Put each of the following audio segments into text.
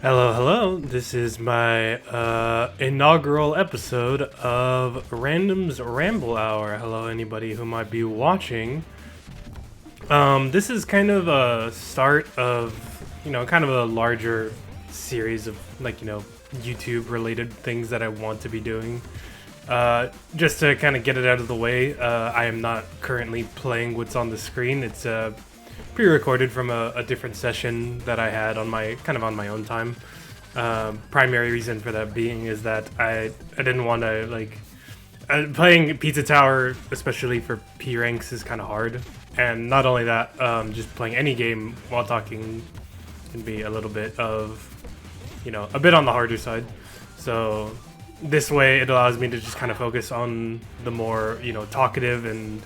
Hello, hello. This is my inaugural episode of Random's Ramble Hour. Hello, anybody who might be watching. This is kind of a start of, kind of a larger series of, YouTube-related things that I want to be doing. Just to kind of get it out of the way, I am not currently playing what's on the screen. It's pre-recorded from a different session that I had on my own time. Primary reason for that being is that I didn't want to playing Pizza Tower, especially for P ranks, is kind of hard. And not only that, just playing any game while talking can be a little bit of, a bit on the harder side. So this way it allows me to just kind of focus on the more, talkative and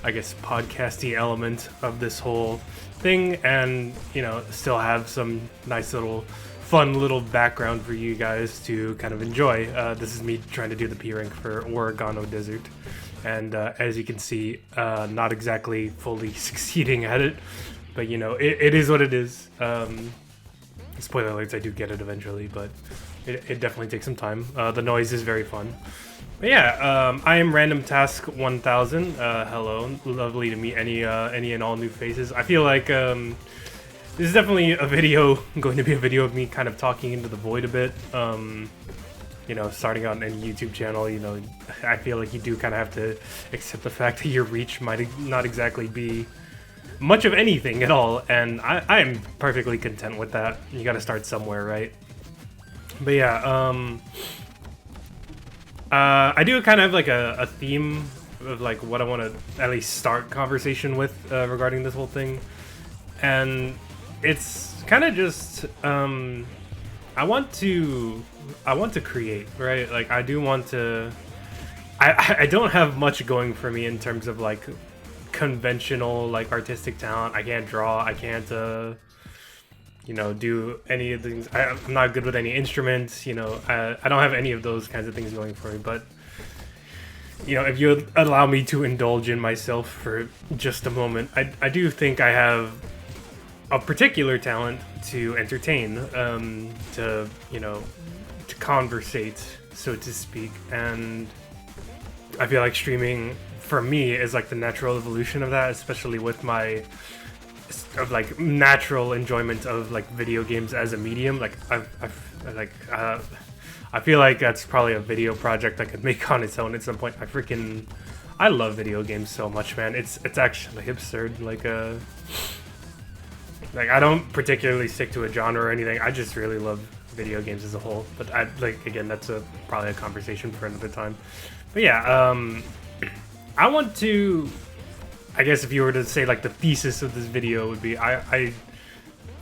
I guess podcasty element of this whole thing, and still have some nice little fun little background for you guys to kind of enjoy. This is me trying to do the P rank for Oregano Desert, and as you can see, not exactly fully succeeding at it, but it is what it is. Spoiler alerts, I do get it eventually, but it definitely takes some time. The noise is very fun. But yeah, I am RandomTask 1000. Hello, lovely to meet any and all new faces. I feel like this is definitely going to be a video of me kind of talking into the void a bit. Starting out any YouTube channel, I feel like you do kind of have to accept the fact that your reach might not exactly be much of anything at all, and I am perfectly content with that. You got to start somewhere, right? But yeah, I do kind of have like a theme of like what I want to at least start conversation with regarding this whole thing, and it's kind of just I want to create, right? Like I do want to. I don't have much going for me in terms of like conventional like artistic talent. I can't draw. I can't do any of the things. I'm not good with any instruments. I don't have any of those kinds of things going for me. But if you allow me to indulge in myself for just a moment, I do think I have a particular talent to entertain, to conversate, so to speak, and I feel like streaming for me is like the natural evolution of that, especially with my natural enjoyment of like video games as a medium. Like I feel like that's probably a video project I could make on its own at some point. I love video games so much, man. It's actually absurd. Like I don't particularly stick to a genre or anything. I just really love video games as a whole. But again, that's probably a conversation for another time. But yeah, I want to. I guess if you were to say like the thesis of this video would be I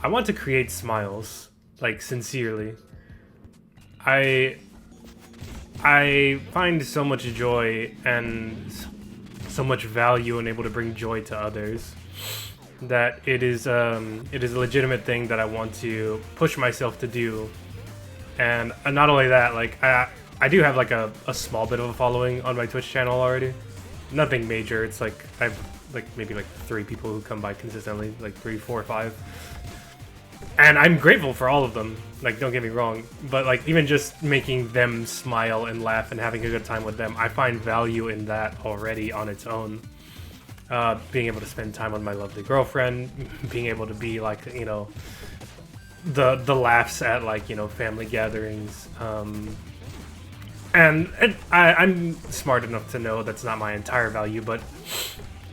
want to create smiles, like sincerely. I find so much joy and so much value in able to bring joy to others that it is a legitimate thing that I want to push myself to do. And not only that, like I do have like a small bit of a following on my Twitch channel already. Nothing major. It's like I've maybe 3 people who come by consistently, like 3, 4, 5, and I'm grateful for all of them. Like, don't get me wrong, but like even just making them smile and laugh and having a good time with them, I find value in that already on its own. Being able to spend time with my lovely girlfriend, being able to be like the laughs at like family gatherings. And I'm smart enough to know that's not my entire value, but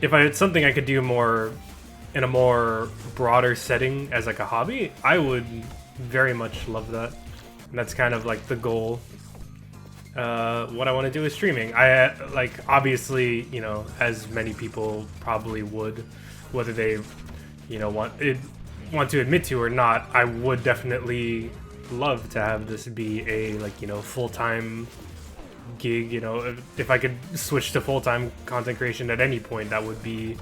if I had something I could do more in a more broader setting as like a hobby, I would very much love that. And that's kind of like the goal. What I want to do is streaming. I obviously, as many people probably would, whether they, want to admit to or not, I would definitely love to have this be a full-time gig. If I could switch to full-time content creation at any point, that would be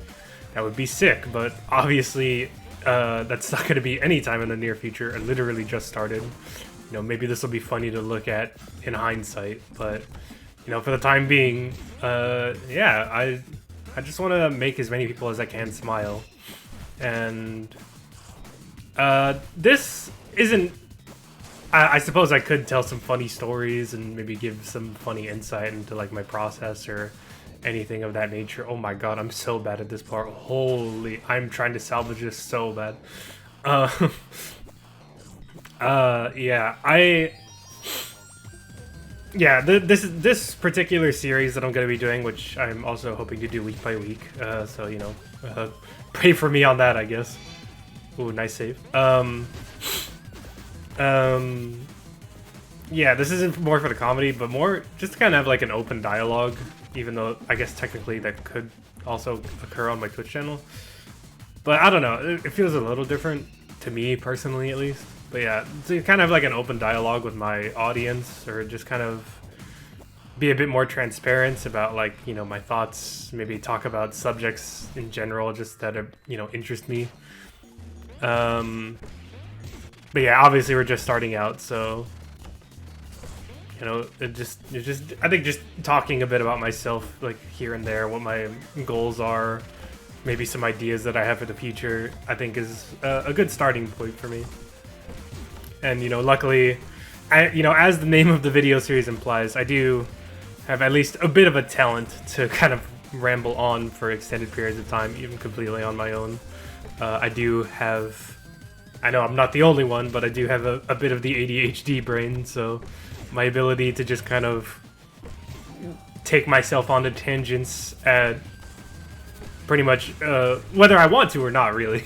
sick. But obviously that's not going to be any time in the near future. I literally just started. Maybe this will be funny to look at in hindsight, but for the time being, yeah, I just want to make as many people as I can smile. And this isn't I suppose I could tell some funny stories and maybe give some funny insight into like my process or anything of that nature. Oh my god, I'm so bad at this part. Holy, I'm trying to salvage this so bad. Uh, this particular series that I'm going to be doing, which I'm also hoping to do week by week. So you know, pray for me on that, I guess. Ooh, nice save. Yeah, this isn't more for the comedy, but more just to kind of have like an open dialogue, even though I guess technically that could also occur on my Twitch channel. But I don't know, it feels a little different to me personally, at least. But yeah, to kind of have like an open dialogue with my audience, or just kind of be a bit more transparent about like, you know, my thoughts, maybe talk about subjects in general just that are, you know, interest me. But yeah, obviously we're just starting out, so you know, it just I think just talking a bit about myself, like here and there, what my goals are, maybe some ideas that I have for the future, I think is a good starting point for me. And you know, luckily, you know, as the name of the video series implies, I do have at least a bit of a talent to kind of ramble on for extended periods of time, even completely on my own. I do have, I know I'm not the only one, but I do have a bit of the ADHD brain, so my ability to just kind of take myself onto tangents at pretty much, whether I want to or not, really,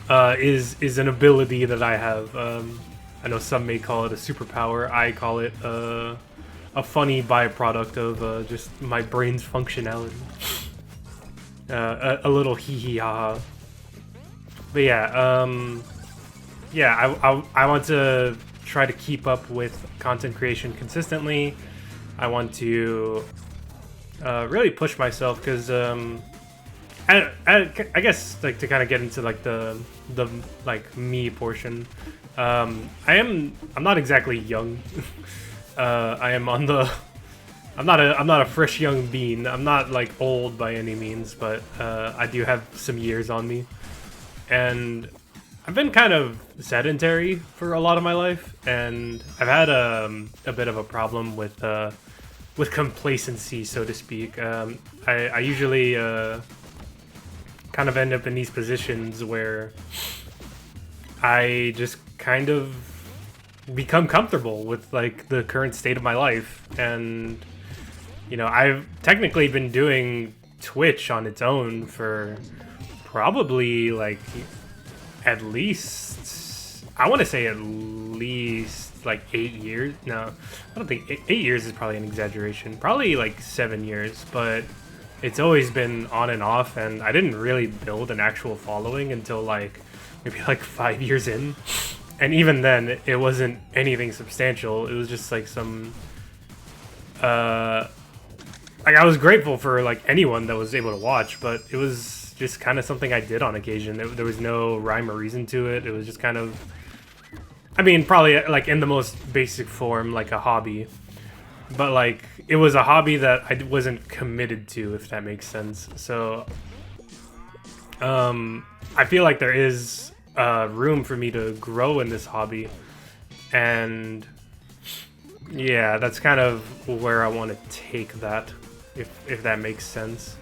is an ability that I have. I know some may call it a superpower. I call it a funny byproduct of just my brain's functionality. A little hee-hee-ha-ha. But yeah, I want to try to keep up with content creation consistently. I want to really push myself, because I guess like to kind of get into like the like me portion. I'm not exactly young. I am on the I'm not a fresh young bean. I'm not like old by any means, but I do have some years on me. And I've been kind of sedentary for a lot of my life, and I've had a bit of a problem with complacency, so to speak. I usually kind of end up in these positions where I just kind of become comfortable with like the current state of my life. And you know, I've technically been doing Twitch on its own for probably like at least, I want to say at least like 8 years. No, I don't think 8 years is probably an exaggeration. Probably like 7 years, but it's always been on and off, and I didn't really build an actual following until like maybe like 5 years in. And even then, it wasn't anything substantial. It was just like some like I was grateful for like anyone that was able to watch, but it was just kind of something I did on occasion. There was no rhyme or reason to it. It was just kind of, I mean, probably like in the most basic form, like a hobby. But like, it was a hobby that I wasn't committed to, if that makes sense. So, I feel like there is room for me to grow in this hobby. And yeah, that's kind of where I want to take that, if that makes sense.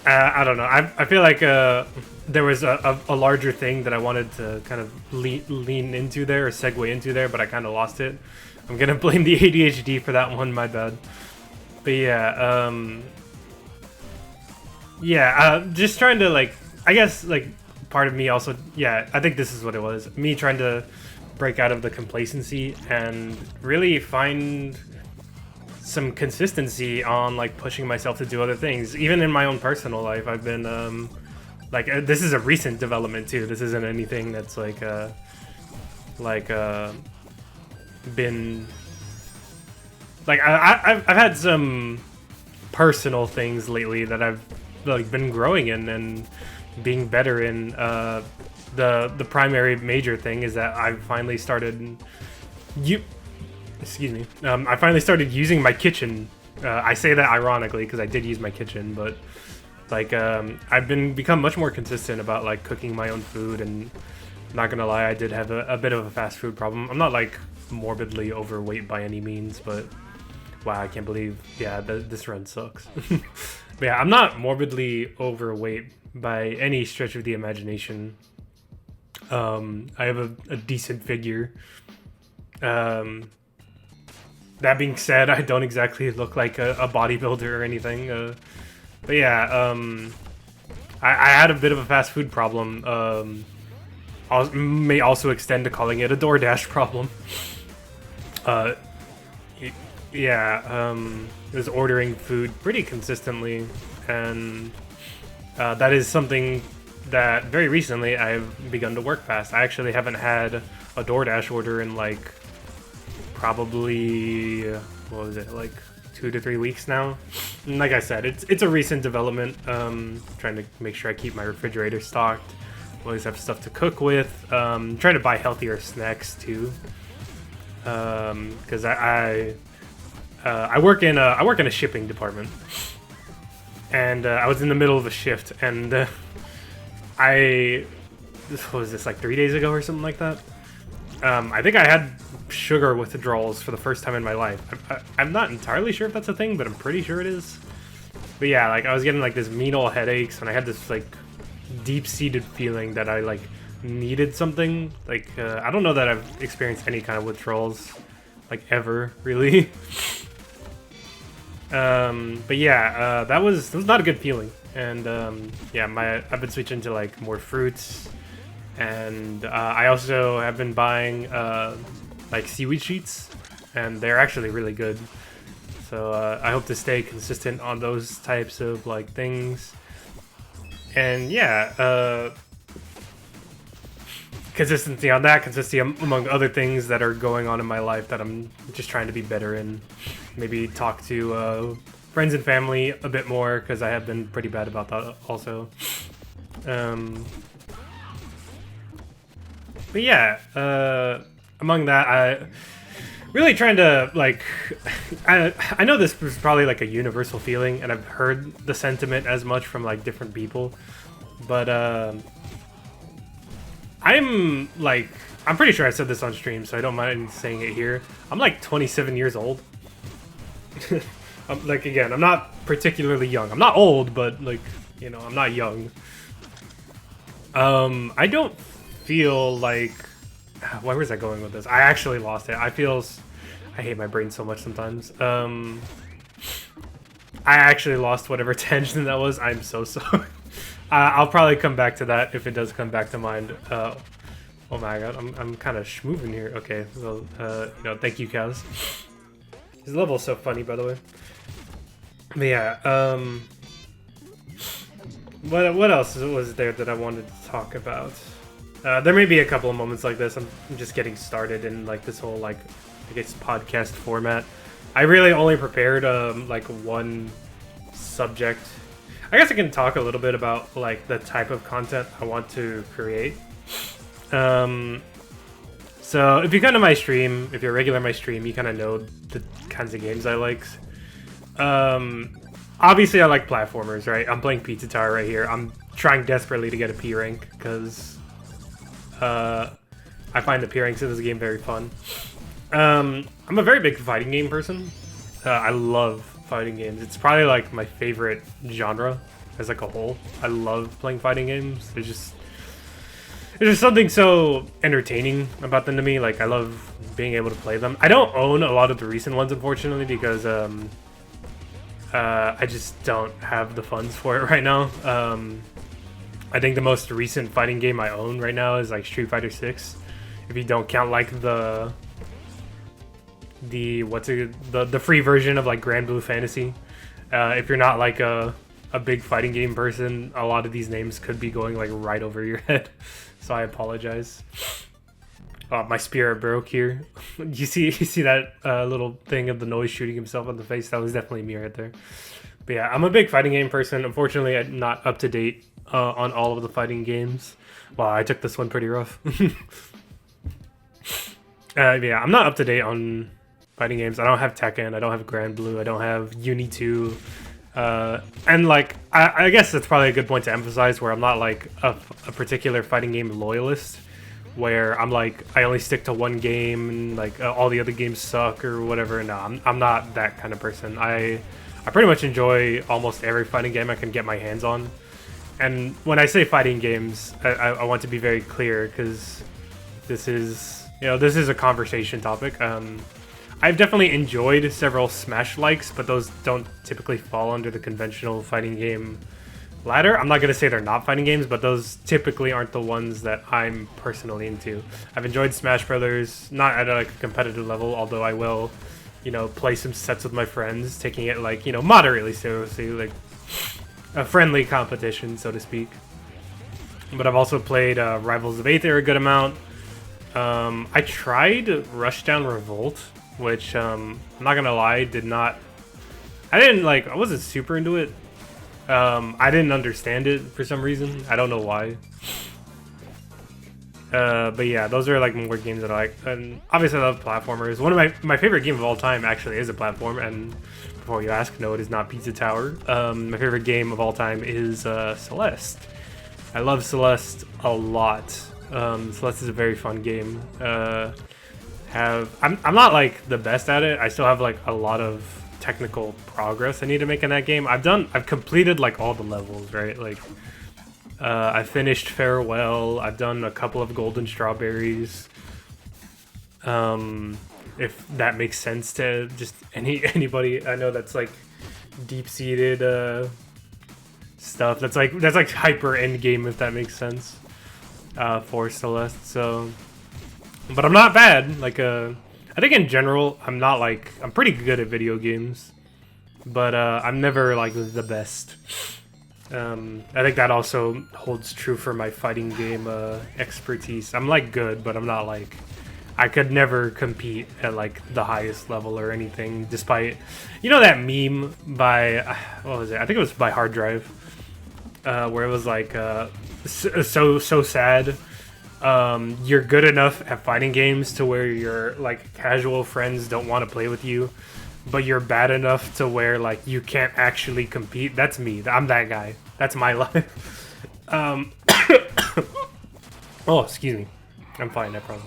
I don't know. I feel like there was a larger thing that I wanted to kind of lean into there, or segue into there, but I kind of lost it. I'm gonna blame the ADHD for that one, my bad. But yeah, just trying to like, I guess like part of me also, yeah, I think this is what it was. Me trying to break out of the complacency and really find some consistency on like pushing myself to do other things. Even in my own personal life, I've been like this is a recent development too. This isn't anything that's like been like I've had some personal things lately that I've like been growing in and being better in. The primary major thing is that I've finally started I finally started using my kitchen. I say that ironically because I did use my kitchen, but like I've become much more consistent about like cooking my own food and Not gonna lie, I did have a bit of a fast food problem. I'm not like morbidly overweight by any means, but wow, I can't believe, yeah, this run sucks. But yeah, I'm not morbidly overweight by any stretch of the imagination. I have a decent figure. That being said, I don't exactly look like a bodybuilder or anything. But yeah, I had a bit of a fast food problem. May also extend to calling it a DoorDash problem. Yeah, was ordering food pretty consistently, and that is something that very recently I've begun to work past. I actually haven't had a DoorDash order in like probably, what was it, like 2 to 3 weeks now. And like I said, it's a recent development. Trying to make sure I keep my refrigerator stocked. Always have stuff to cook with. Trying to buy healthier snacks too, because I work in a shipping department, and I was in the middle of a shift, and what was this, like 3 days ago or something like that? I think I had sugar withdrawals for the first time in my life. I'm not entirely sure if that's a thing, but I'm pretty sure it is. But yeah, like I was getting like this mean old headaches, and I had this like deep-seated feeling that I like needed something. Like I don't know that I've experienced any kind of withdrawals like ever really. But yeah, that was not a good feeling, and yeah, I've been switching to like more fruits, and I also have been buying like seaweed sheets, and they're actually really good. So I hope to stay consistent on those types of like things. And yeah, consistency on that, consistency among other things that are going on in my life that I'm just trying to be better in. Maybe talk to friends and family a bit more, because I have been pretty bad about that also. But yeah, among that, I really trying to like, I know this was probably like a universal feeling, and I've heard the sentiment as much from like different people, but I'm pretty sure I said this on stream, so I don't mind saying it here. I'm like 27 years old. Like, again, I'm not particularly young. I'm not old, but like, you know, I'm not young. I don't feel like, where was I going with this? I actually lost it. I hate my brain so much sometimes. I actually lost whatever tangent that was. I'm so sorry. I'll probably come back to that if it does come back to mind. Oh my god, I'm kind of schmooving here. Okay, well, you know, thank you, Kaz. His level's so funny, by the way. But yeah, what else was there that I wanted to talk about? There may be a couple of moments like this. I'm just getting started in like this whole like, I guess, podcast format. I really only prepared like one subject. I guess I can talk a little bit about like the type of content I want to create. So if you come to my stream, if you're a regular on my stream, you kind of know the kinds of games I like. Obviously I like platformers, right? I'm playing Pizza Tower right here. I'm trying desperately to get a P rank because I find the P ranks in this game very fun. I'm a very big fighting game person. I love fighting games. It's probably like my favorite genre as like a whole. I love playing fighting games. There's just something so entertaining about them to me. Like, I love being able to play them. I don't own a lot of the recent ones, unfortunately, because I just don't have the funds for it right now. I think the most recent fighting game I own right now is like Street Fighter 6. If you don't count like the free version of like Grand Blue Fantasy. If you're not like a big fighting game person, a lot of these names could be going like right over your head. So I apologize. My spirit broke here. You see that little thing of the noise shooting himself in the face? That was definitely me right there. But yeah, I'm a big fighting game person. Unfortunately, I'm not up to date on all of the fighting games. Wow, I took this one pretty rough. Yeah, I'm not up to date on fighting games. I don't have Tekken. I don't have Grand Blue. I don't have Uni 2. And like, I guess that's probably a good point to emphasize, where I'm not like a particular fighting game loyalist. where I'm like, I only stick to one game and like all the other games suck or whatever. No, I'm not that kind of person. I pretty much enjoy almost every fighting game I can get my hands on. And when I say fighting games, I want to be very clear, because this is, this is a conversation topic. I've definitely enjoyed several Smash likes, but those don't typically fall under the conventional fighting game ladder. I'm not going to say they're not fighting games, but those typically aren't the ones that I'm personally into. I've enjoyed Smash Brothers, not at a competitive level, although I will, play some sets with my friends, taking it like, moderately seriously, like a friendly competition, so to speak. But I've also played Rivals of Aether a good amount. I tried Rushdown Revolt, which I'm not gonna lie, I wasn't super into it. I didn't understand it for some reason. I don't know why. But yeah, those are like more games that I like. And obviously I love platformers. One of my favorite game of all time actually is a platform, and before you ask, no, it is not Pizza Tower. My favorite game of all time is Celeste. I love Celeste a lot. Celeste is a very fun game. I'm not like the best at it. I still have like a lot of technical progress I need to make in that game. I've completed like all the levels, right? Like I finished Farewell. I've done a couple of Golden Strawberries. If that makes sense to just anybody, I know that's like deep-seated stuff. That's like hyper end game, if that makes sense, for Celeste. So, but I'm not bad. Like I think in general, I'm pretty good at video games, but I'm never like the best. I think that also holds true for my fighting game expertise. I'm like good, but I'm not like, I could never compete at like the highest level or anything, despite, that meme by, what was it? I think it was by Hard Drive, where it was like, so sad. You're good enough at fighting games to where your like casual friends don't want to play with you, but you're bad enough to where like you can't actually compete. That's me. I'm that guy. That's my life. Oh, excuse me. I'm fine, I promise.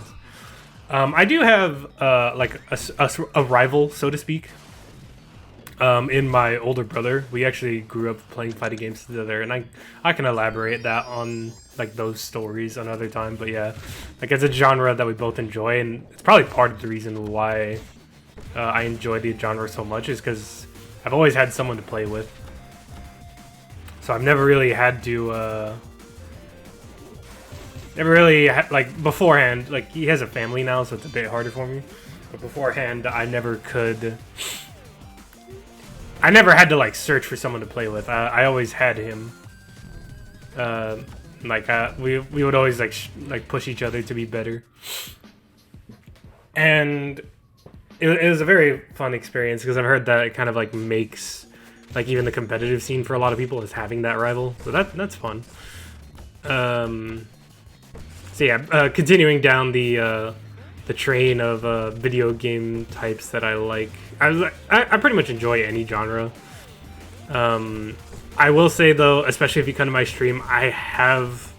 I do have like a rival, so to speak, in my older brother. We actually grew up playing fighting games together, and I can elaborate that on like those stories another time. But yeah, like it's a genre that we both enjoy, and it's probably part of the reason why I enjoy the genre so much, is because I've always had someone to play with. So I've never really had to like beforehand. Like he has a family now, so it's a bit harder for me. But beforehand, I never had to like search for someone to play with. I always had him. We would always like push each other to be better, and it was a very fun experience, because I've heard that it kind of like makes like even the competitive scene for a lot of people is having that rival. So that's fun. So yeah, continuing down the train of video game types that I like. I pretty much enjoy any genre. I will say though, especially if you come to my stream, I have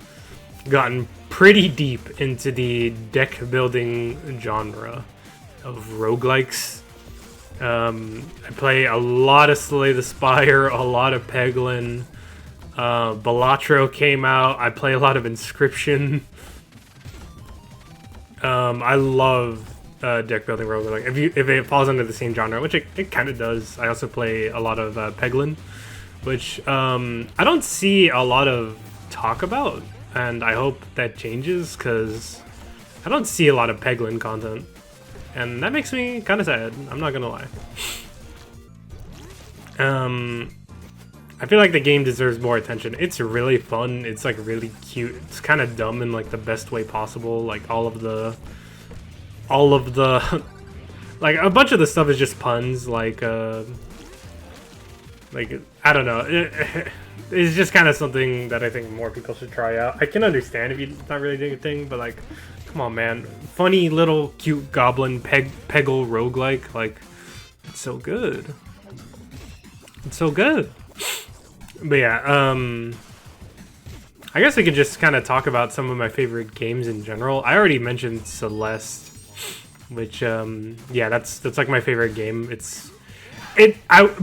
gotten pretty deep into the deck building genre of roguelikes. I play a lot of Slay the Spire, a lot of Peglin. Balatro came out. I play a lot of Inscription. I love deck building roguelike. If it falls under the same genre, which it kind of does. I also play a lot of Peglin, which I don't see a lot of talk about, and I hope that changes, because I don't see a lot of Peglin content, and that makes me kind of sad. I'm not gonna lie. I feel like the game deserves more attention. It's really fun. It's like really cute. It's kind of dumb in like the best way possible. Like all of the like a bunch of the stuff is just puns. Like I don't know. It's just kind of something that I think more people should try out. I can understand if you're not really doing a thing, but like, come on, man. Funny little cute goblin peggle roguelike. Like, it's so good. It's so good. But yeah, I guess we could just kind of talk about some of my favorite games in general. I already mentioned Celeste, which yeah, that's like my favorite game.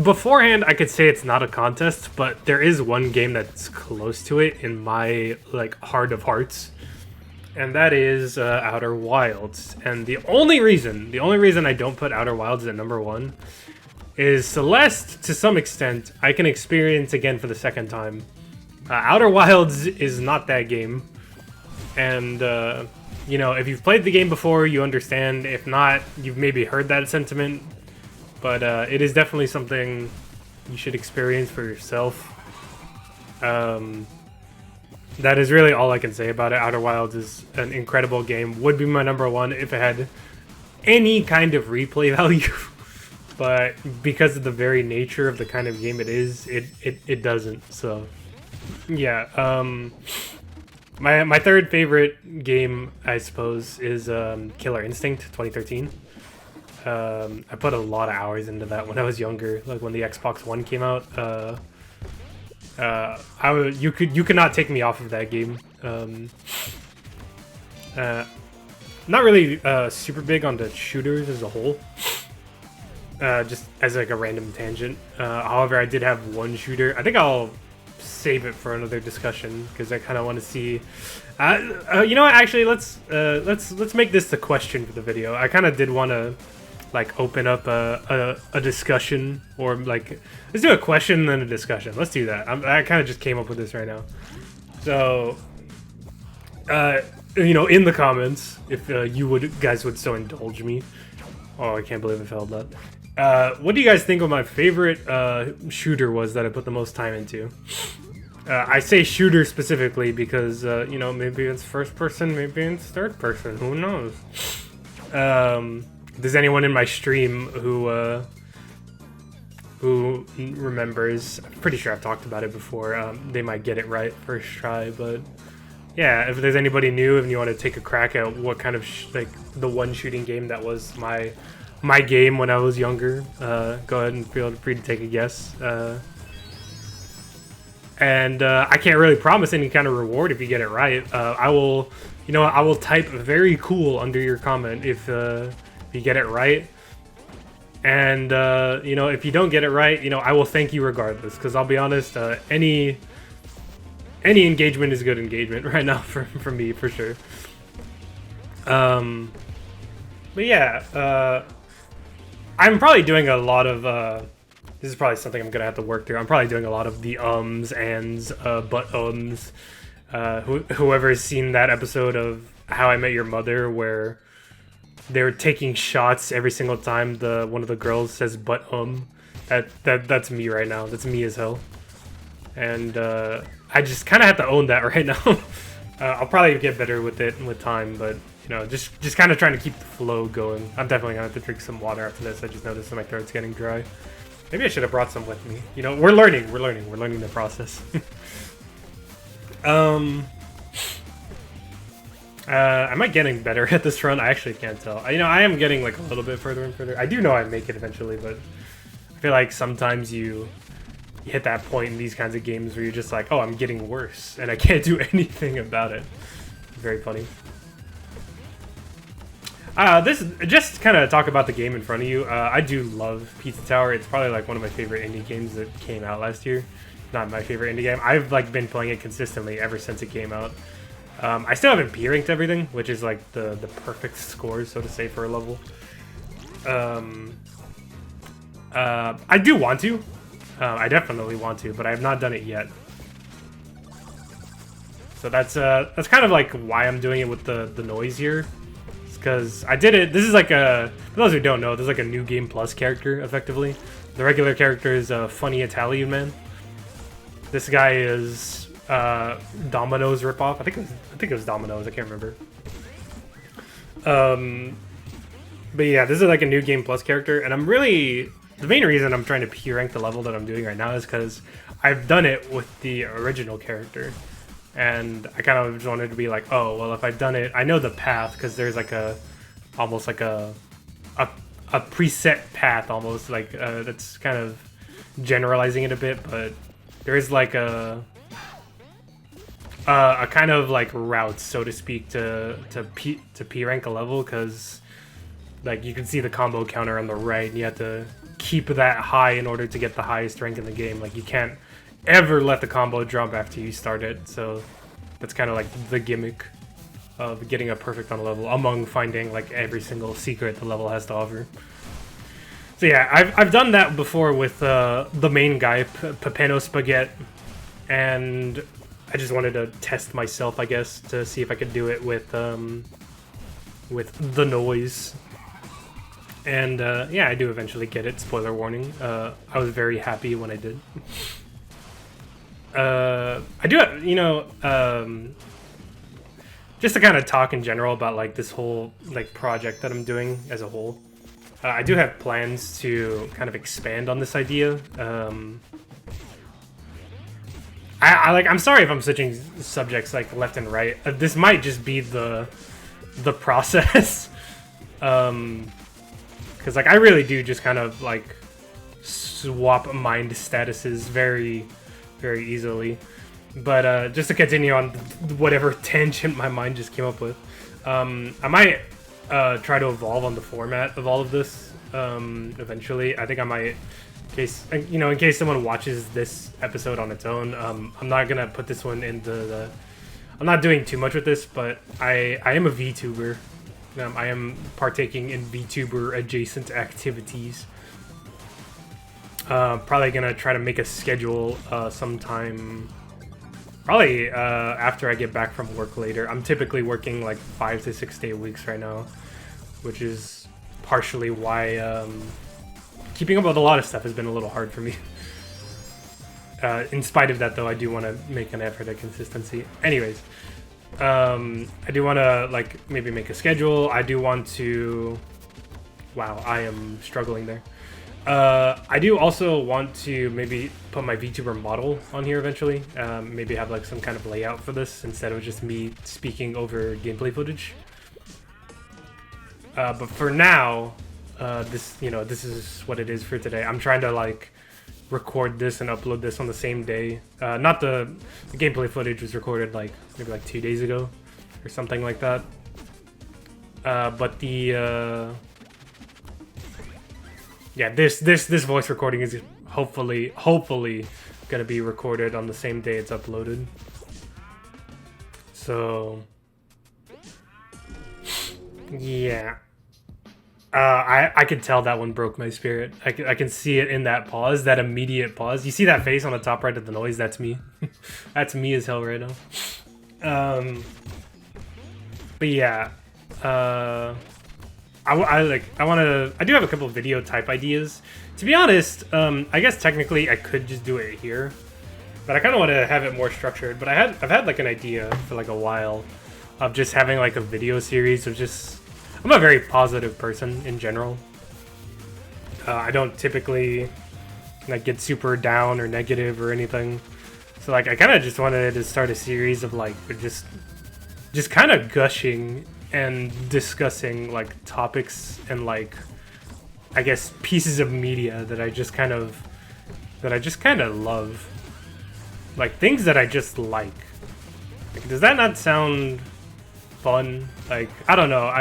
Beforehand I could say it's not a contest, but there is one game that's close to it in my like heart of hearts, and that is Outer Wilds. And the only reason I don't put Outer Wilds at #1 is Celeste, to some extent, I can experience again for the second time. Outer Wilds is not that game, and you know, if you've played the game before, you understand. If not, you've maybe heard that sentiment, but it is definitely something you should experience for yourself. That is really all I can say about it. Outer Wilds is an incredible game. Would be my #1 if it had any kind of replay value. But because of the very nature of the kind of game it is, it doesn't. So yeah, my third favorite game, I suppose, is Killer Instinct 2013. I put a lot of hours into that when I was younger, like when the Xbox One came out. You could not take me off of that game. Not really super big on the shooters as a whole. Just as like a random tangent. However, I did have one shooter. I think I'll save it for another discussion because I kind of want to see. You know what? Actually, let's make this the question for the video. I kind of did want to like open up a discussion, or like let's do a question and then a discussion. Let's do that. I kind of just came up with this right now. So, you know, in the comments, if you guys would so indulge me. Oh, I can't believe I failed that. What do you guys think of my favorite shooter was that I put the most time into? I say shooter specifically because, you know, maybe it's first person, maybe it's third person, who knows? If there's anyone in my stream who remembers, I'm pretty sure I've talked about it before, they might get it right first try, but yeah, if there's anybody new and you want to take a crack at what kind of, like, the one shooting game that was my game when I was younger, go ahead and feel free to take a guess. And I can't really promise any kind of reward if you get it right. I will, you know, I will type very cool under your comment if you get it right. And you know, if you don't get it right, you know, I will thank you regardless. Because I'll be honest, any engagement is good engagement right now for me, for sure. But yeah, I'm probably doing a lot of, this is probably something I'm gonna have to work through. I'm probably doing a lot of the ands, but whoever's seen that episode of How I Met Your Mother where they're taking shots every single time one of the girls says but that's me right now. That's me as hell. And I just kind of have to own that right now. I'll probably get better with it with time, but you know, just kind of trying to keep the flow going. I'm definitely gonna have to drink some water after this. I just noticed that my throat's getting dry. Maybe I should have brought some with me. You know, we're learning the process. Am I getting better at this run? I actually can't tell. You know, I am getting like a little bit further and further. I do know I make it eventually, but I feel like sometimes you hit that point in these kinds of games where you're just like, oh, I'm getting worse, and I can't do anything about it. Very funny. This just kind of talk about the game in front of you. I do love Pizza Tower. It's probably like one of my favorite indie games that came out last year. Not my favorite indie game. I've like been playing it consistently ever since it came out. I still haven't P-ranked everything, which is like the perfect score, so to say, for a level. I do want to. I definitely want to, but I have not done it yet. So that's kind of like why I'm doing it with the noise here. Because I did it. This is like for those who don't know, there's like a new game plus character, effectively. The regular character is a funny Italian man. This guy is Domino's ripoff. I think it was Domino's. I can't remember. But yeah, this is like a new game plus character, and I'm really, the main reason I'm trying to P rank the level that I'm doing right now is because I've done it with the original character. And I kind of just wanted to be like, oh, well, if I've done it, I know the path, because there's like almost like a preset path, almost like that's kind of generalizing it a bit, but there is like a kind of like route, so to speak, to P rank a level, because like you can see the combo counter on the right, and you have to keep that high in order to get the highest rank in the game. Like you can't ever let the combo drop after you start it. So that's kind of like the gimmick of getting a perfect on a level, among finding like every single secret the level has to offer. So yeah, I've done that before with the main guy, Pepeno Spaghetti, and I just wanted to test myself, I guess, to see if I could do it with the noise. And yeah, I do eventually get it. Spoiler warning. I was very happy when I did. I do, you know, just to kind of talk in general about like this whole like project that I'm doing as a whole. I do have plans to kind of expand on this idea. I'm sorry if I'm switching subjects like left and right. This might just be the process. Because like I really do just kind of like swap mind statuses very, very easily. But just to continue on whatever tangent my mind just came up with, I might try to evolve on the format of all of this eventually. I think I might, in case someone watches this episode on its own. I'm not gonna put this one into the. I'm not doing too much with this, but I am a VTuber. I am partaking in VTuber adjacent activities. Probably gonna try to make a schedule sometime. Probably after I get back from work later. I'm typically working like 5 to 6 day weeks right now, which is partially why keeping up with a lot of stuff has been a little hard for me. In spite of that, though, I do want to make an effort at consistency. Anyways, I do want to like maybe make a schedule. I do want to. Wow, I am struggling there. I do also want to maybe put my VTuber model on here eventually. Maybe have like some kind of layout for this instead of just me speaking over gameplay footage. But for now, this is what it is for today. I'm trying to like record this and upload this on the same day. Not the gameplay footage was recorded like maybe like 2 days ago or something like that. But the yeah, this voice recording is hopefully gonna be recorded on the same day it's uploaded. So yeah. I could tell that one broke my spirit. I can see it in that pause, that immediate pause. You see that face on the top right of the noise? That's me. That's me as hell right now. But yeah, I do have a couple of video type ideas. To be honest, I guess technically I could just do it here, but I kind of want to have it more structured. But I've had like an idea for like a while of just having like a video series of just. I'm a very positive person in general. I don't typically like get super down or negative or anything. So like I kind of just wanted to start a series of like just kind of gushing and discussing like topics and like I guess pieces of media that I just kind of love. Like things that I just like. Does that not sound fun? Like I don't know.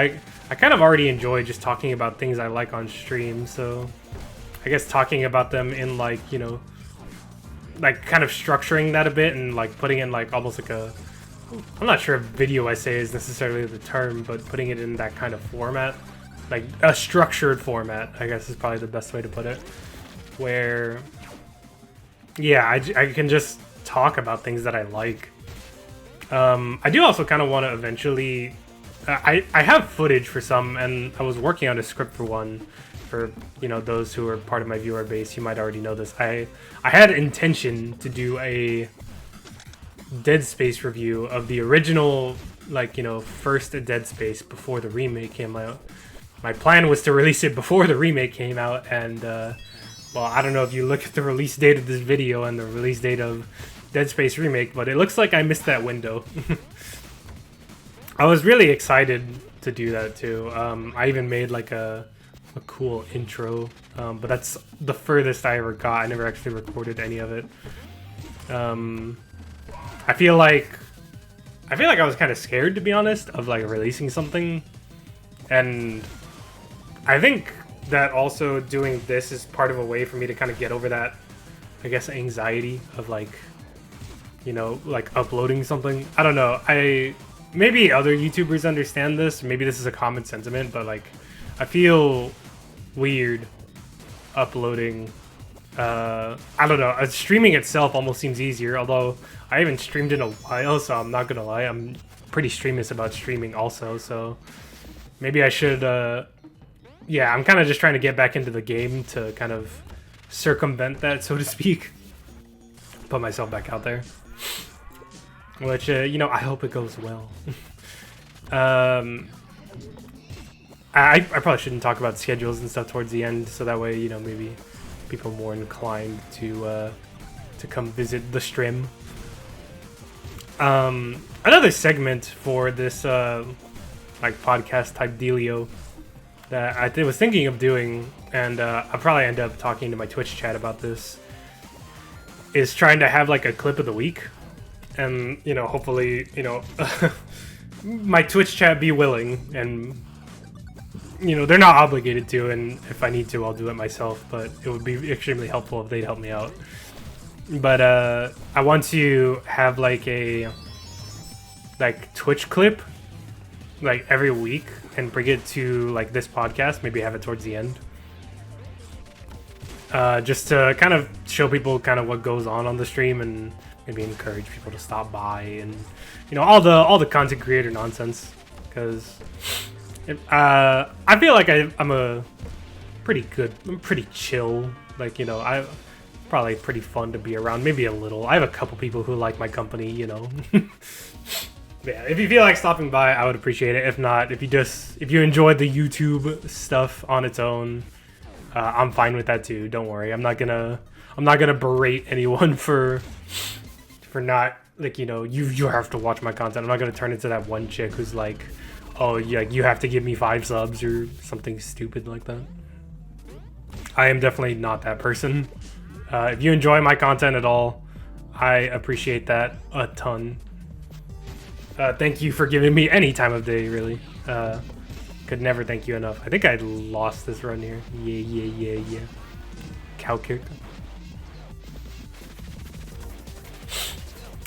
I kind of already enjoy just talking about things I like on stream, so I guess talking about them in like, you know, like kind of structuring that a bit and like putting in like almost like a, I'm not sure if video essay is necessarily the term, but putting it in that kind of format, like a structured format, I guess is probably the best way to put it, where, yeah, I can just talk about things that I like. I do also kind of want to eventually. I have footage for some, and I was working on a script for one. For those who are part of my viewer base, you might already know this. I had intention to do a Dead Space review of the original, like first Dead Space before the remake came out. My plan was to release it before the remake came out, and well, I don't know if you look at the release date of this video and the release date of Dead Space remake, but it looks like I missed that window. I was really excited to do that too. I even made like a cool intro, but that's the furthest I ever got. I never actually recorded any of it. I feel like I feel like I was kind of scared, to be honest, of like releasing something, and I think that also doing this is part of a way for me to kind of get over that, I guess, anxiety of like, you know, like uploading something. I don't know. Maybe other YouTubers understand this. Maybe this is a common sentiment, but like, I feel weird uploading. I don't know. Streaming itself almost seems easier, although I haven't streamed in a while, so I'm not gonna lie. I'm pretty streamus about streaming also, so maybe I should, yeah, I'm kind of just trying to get back into the game to kind of circumvent that, so to speak. Put myself back out there. Which, you know, I hope it goes well. I probably shouldn't talk about schedules and stuff towards the end, so that way, you know, maybe people are more inclined to come visit the stream. Another segment for this like podcast type dealio that I was thinking of doing, and I'll probably end up talking to my Twitch chat about this, is trying to have like a clip of the week, and you know, hopefully, you know, my Twitch chat be willing, and you know, they're not obligated to, and if I need to, I'll do it myself, but it would be extremely helpful if they'd help me out. But I want to have like a Twitch clip like every week and bring it to like this podcast, maybe have it towards the end. Just to kind of show people kind of what goes on the stream, and maybe encourage people to stop by, and you know, all the content creator nonsense, because I feel like I'm pretty chill, like, you know, I'm probably pretty fun to be around, maybe a little. I have a couple people who like my company, you know. Yeah, if you feel like stopping by, I would appreciate it. If not, if you enjoyed the YouTube stuff on its own, I'm fine with that too. Don't worry. I'm not gonna berate anyone for not, like, you know, you have to watch my content. I'm not gonna turn into that one chick who's like, oh yeah, you have to give me 5 subs or something stupid like that. I am definitely not that person. If you enjoy my content at all, I appreciate that a ton. Thank you for giving me any time of day, really. Could never thank you enough. I think I lost this run here. Yeah. Cow character.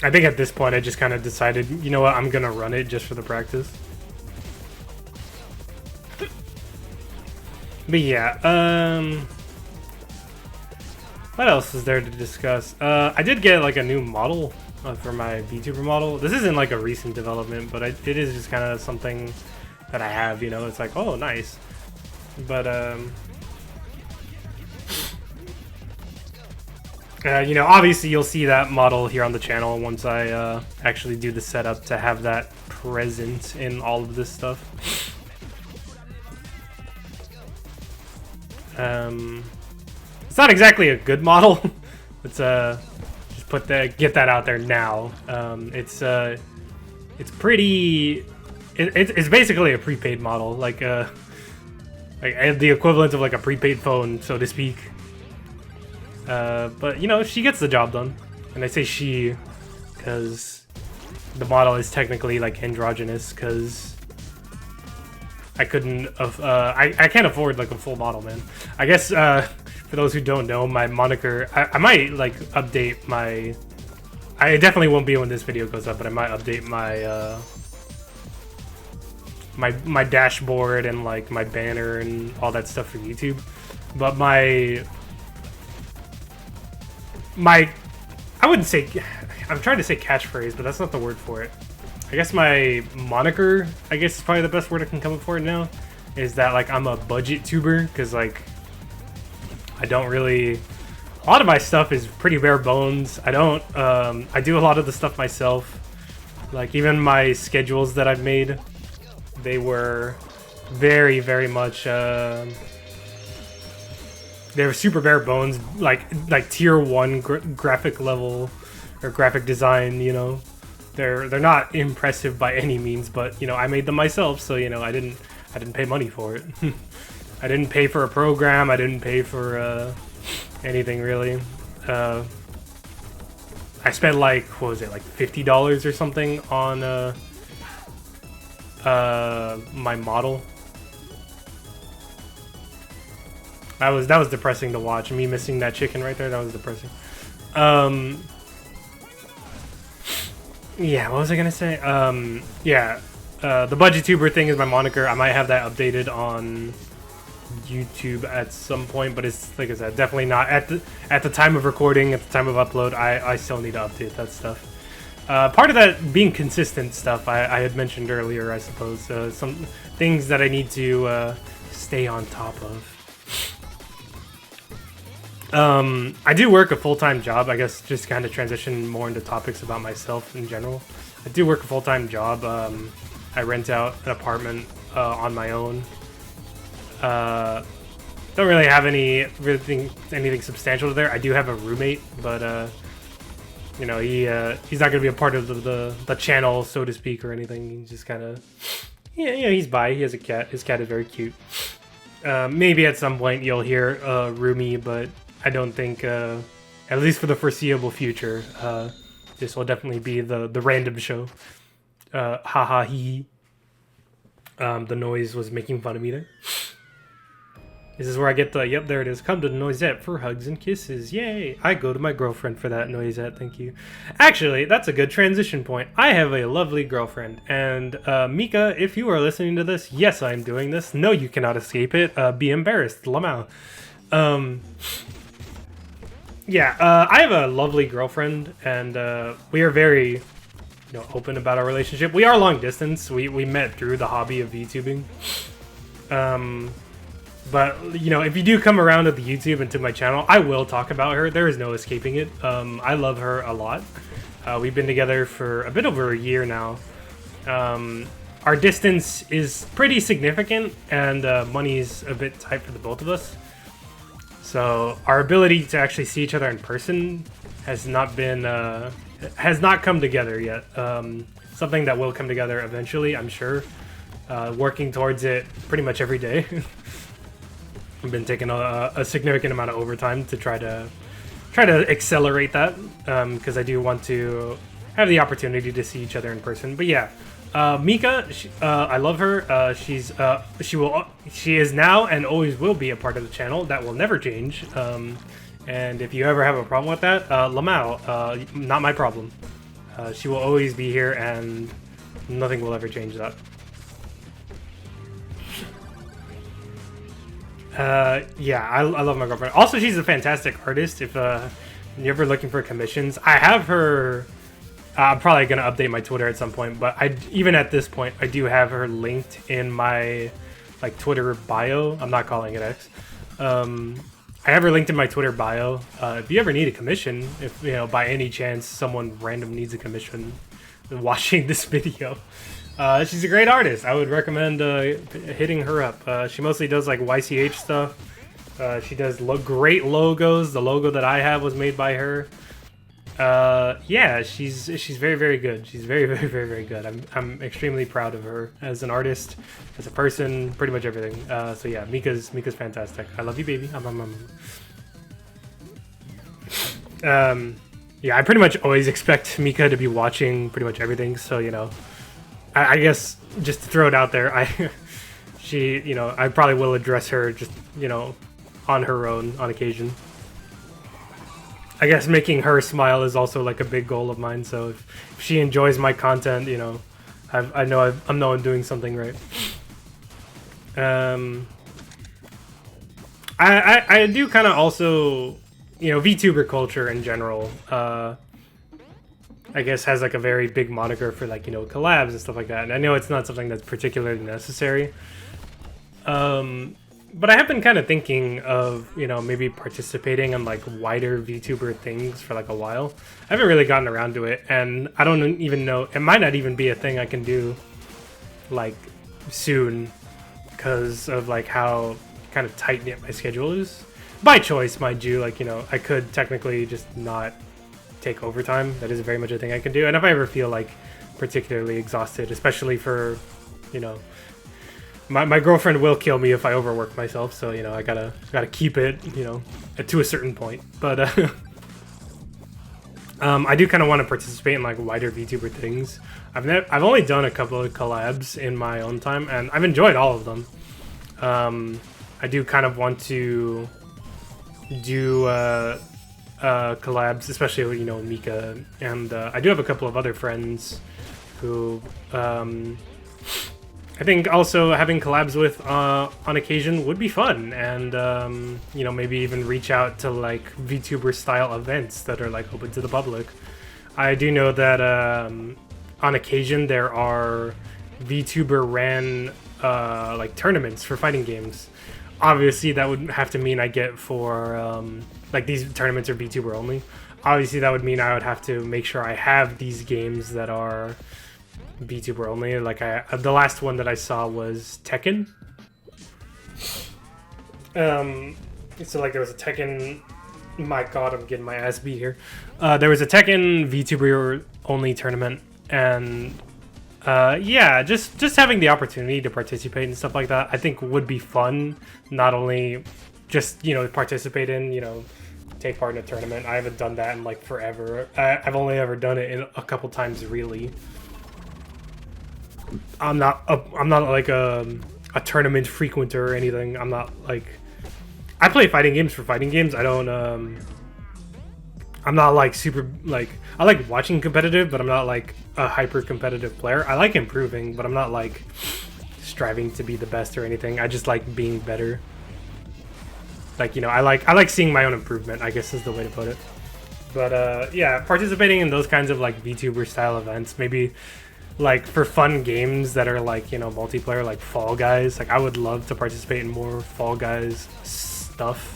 I think at this point I just kind of decided, you know what, I'm gonna run it just for the practice. But yeah, what else is there to discuss? I did get like a new model for my VTuber model. This isn't like a recent development, but it is just kind of something that I have, you know. It's like, oh, nice. But you know, obviously you'll see that model here on the channel once I actually do the setup to have that present in all of this stuff. It's not exactly a good model. Let's just get that out there now. It's pretty. It's basically a prepaid model, like the equivalent of like a prepaid phone, so to speak. But you know, she gets the job done, and I say she because the model is technically like androgynous, because I couldn't. I can't afford like a full model, man. I guess for those who don't know, my moniker. I might like update my. I definitely won't be when this video goes up, but I might update my my dashboard and like my banner and all that stuff for YouTube. But my I wouldn't say. I'm trying to say catchphrase, but that's not the word for it. I guess my moniker, I guess is probably the best word I can come up for it now, is that like I'm a budget tuber, because like I don't really, a lot of my stuff is pretty bare bones. I don't, I do a lot of the stuff myself. Like even my schedules that I've made, they were very, very much, they were super bare bones, like tier 1 graphic level or graphic design, you know. They're not impressive by any means, but you know, I made them myself, so you know, I didn't pay money for it. I didn't pay for a program, I didn't pay for anything really. I spent like, what was it, like $50 or something on my model. That was depressing to watch. Me missing that chicken right there, that was depressing. Yeah, what was I gonna say? Yeah, the BudgetTuber thing is my moniker. I might have that updated on YouTube at some point, but it's, like I said, definitely not at the time of recording, at the time of upload. I still need to update that stuff. Part of that being consistent stuff I had mentioned earlier, I suppose. Some things that I need to stay on top of. I do work a full-time job. I guess just kind of transition more into topics about myself in general. I do work a full-time job. I rent out an apartment on my own. Don't really have anything substantial there. I do have a roommate, but you know, he's not gonna be a part of the channel, so to speak, or anything. He's just kind of, yeah, he's bi. He has a cat. His cat is very cute. Maybe at some point you'll hear Rumi, but I don't think, at least for the foreseeable future, this will definitely be the random show. Haha hee. The noise was making fun of me there. This is where I get the, yep, there it is. Come to the Noisette for hugs and kisses. Yay! I go to my girlfriend for that, Noisette, thank you. Actually, that's a good transition point. I have a lovely girlfriend. And Mika, if you are listening to this, yes, I'm doing this. No, you cannot escape it. Be embarrassed. Lamau. Yeah, I have a lovely girlfriend, and we are very, open about our relationship. We are long distance. We met through the hobby of VTubing. But, if you do come around to the YouTube and to my channel, I will talk about her. There is no escaping it. I love her a lot. We've been together for a bit over a year now. Our distance is pretty significant, and money's a bit tight for the both of us. So our ability to actually see each other in person has not come together yet. Something that will come together eventually, I'm sure. Working towards it pretty much every day. I've been taking a significant amount of overtime to try to accelerate that, because I do want to have the opportunity to see each other in person. But yeah, Mika, I love her. She is now and always will be a part of the channel. That will never change. And if you ever have a problem with that, Lamau, not my problem. She will always be here, and nothing will ever change that. Yeah, I love my girlfriend. Also, she's a fantastic artist. If you're ever looking for commissions, I have her. I'm probably gonna update my Twitter at some point, but even at this point, I do have her linked in my Twitter bio. I'm not calling it X. I have her linked in my Twitter bio. If you ever need a commission, if by any chance someone random needs a commission watching this video. She's a great artist. I would recommend hitting her up. She mostly does YCH stuff. She does great logos. The logo that I have was made by her. Yeah, she's very, very good. She's very, very, very, very good. I'm extremely proud of her as an artist, as a person, pretty much everything. So yeah, Mika's fantastic. I love you, baby. Yeah, I pretty much always expect Mika to be watching pretty much everything. So I guess just to throw it out there, I probably will address her just, on her own on occasion. I guess making her smile is also a big goal of mine. So if she enjoys my content, I know I'm doing something right. I do kind of also, VTuber culture in general. I guess has a very big moniker for collabs and stuff like that. And I know it's not something that's particularly necessary. But I have been kind of thinking of, maybe participating in wider VTuber things for a while. I haven't really gotten around to it, and I don't even know, it might not even be a thing I can do soon because of how kind of tight-knit my schedule is. By choice, mind you, I could technically just not take overtime. That is very much a thing I can do. And if I ever feel particularly exhausted, especially for, my girlfriend will kill me if I overwork myself, so I gotta keep it, to a certain point. But I do kind of want to participate in like wider VTuber things. I've only done a couple of collabs in my own time, and I've enjoyed all of them. I do kind of want to do collabs, especially with, you know, Mika, and I do have a couple of other friends who I think also having collabs with on occasion would be fun, and you know, maybe even reach out to like VTuber style events that are like open to the public. I do know that on occasion there are VTuber ran like tournaments for fighting games. Obviously that would have to mean I get for like these tournaments are VTuber only. Obviously that would mean I would have to make sure I have these games that are VTuber only. Like the last one that I saw was Tekken. So like there was a Tekken. My God, I'm getting my ass beat here. There was a Tekken VTuber only tournament, and yeah, just having the opportunity to participate and stuff like that, I think would be fun. Not only just, you know, participate in, you know, take part in a tournament. I haven't done that in like forever. I've only ever done it in a couple times, really. I'm not like a tournament frequenter or anything. I'm not like, I play fighting games for fighting games. I don't I'm not like super like, I like watching competitive, but I'm not like a hyper competitive player. I like improving, but I'm not like striving to be the best or anything. I just like being better. Like, you know, I like seeing my own improvement, I guess is the way to put it. But yeah, participating in those kinds of like VTuber style events, maybe like for fun games that are like, you know, multiplayer, like Fall Guys. Like I would love to participate in more Fall Guys stuff.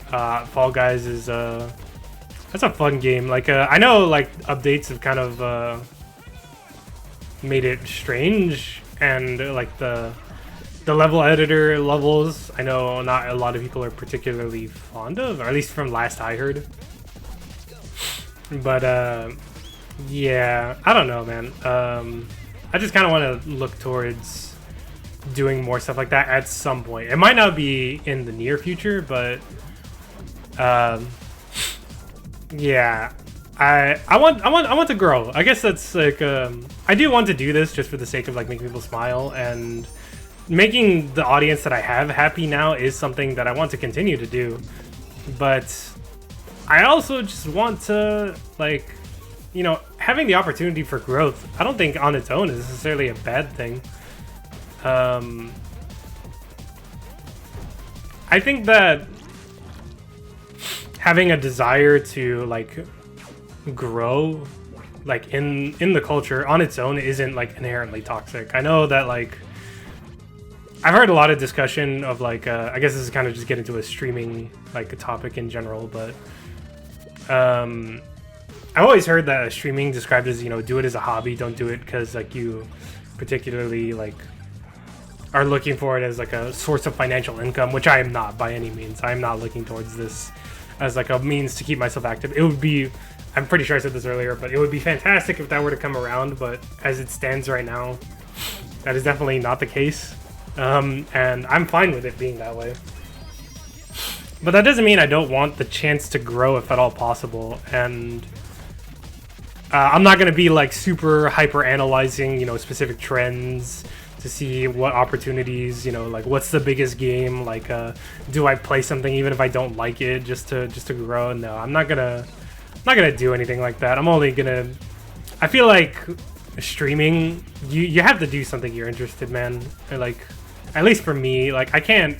Fall Guys is that's a fun game. Like I know like updates have kind of made it strange, and like the level editor levels, I know not a lot of people are particularly fond of, or at least from last I heard. But yeah, I don't know, man. I just kind of want to look towards doing more stuff like that at some point. It might not be in the near future, but yeah, I want to grow. I guess that's like I do want to do this just for the sake of like making people smile, and making the audience that I have happy now is something that I want to continue to do. But I also just want to, like, you know, having the opportunity for growth, I don't think on its own is necessarily a bad thing. I think that having a desire to like grow like in the culture on its own isn't like inherently toxic. I know that like I've heard a lot of discussion of like I guess this is kind of just getting to a streaming like a topic in general, but I've always heard that streaming described as, you know, do it as a hobby, don't do it because like you particularly like are looking for it as like a source of financial income, which I am not by any means. I'm not looking towards this as like a means to keep myself active. It would be, I'm pretty sure I said this earlier, but it would be fantastic if that were to come around, but as it stands right now, that is definitely not the case. And I'm fine with it being that way. But that doesn't mean I don't want the chance to grow if at all possible, and I'm not going to be like super hyper analyzing, you know, specific trends to see what opportunities, you know, like what's the biggest game, like do I play something even if I don't like it just to grow? No, I'm not gonna do anything like that. I'm only gonna, I feel like streaming, you have to do something you're interested, man. Like at least for me, like I can't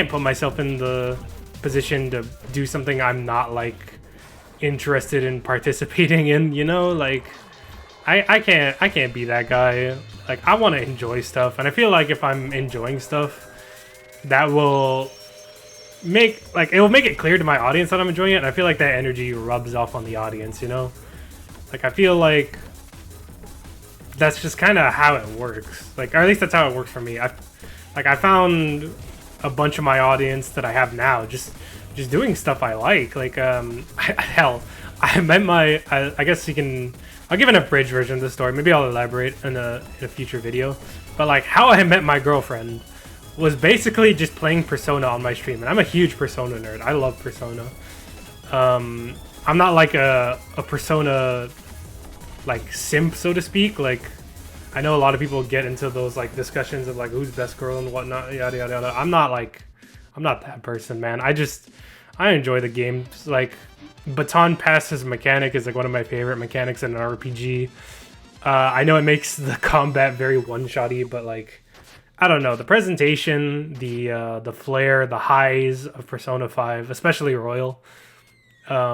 put myself in the position to do something I'm not like interested in participating in, you know? Like I can't be that guy. Like I want to enjoy stuff, and I feel like if I'm enjoying stuff, that will make it will make it clear to my audience that I'm enjoying it, and I feel like that energy rubs off on the audience, you know? Like I feel like that's just kind of how it works. Like, or at least that's how it works for me. I found a bunch of my audience that I have now just doing stuff I like. Like hell, I met my I guess you can, I'll give an abridged version of the story. Maybe I'll elaborate in a future video. But like how I met my girlfriend was basically just playing Persona on my stream, and I'm a huge Persona nerd. I love Persona. I'm not like a Persona like simp, so to speak. Like, I know a lot of people get into those like discussions of like who's best girl and whatnot, yada yada yada. I'm not that person, man. I enjoy the games. Like, baton passes mechanic is like one of my favorite mechanics in an RPG. I know it makes the combat very one-shotty, but like, I don't know, the presentation, the flair, the highs of Persona 5, especially Royal. I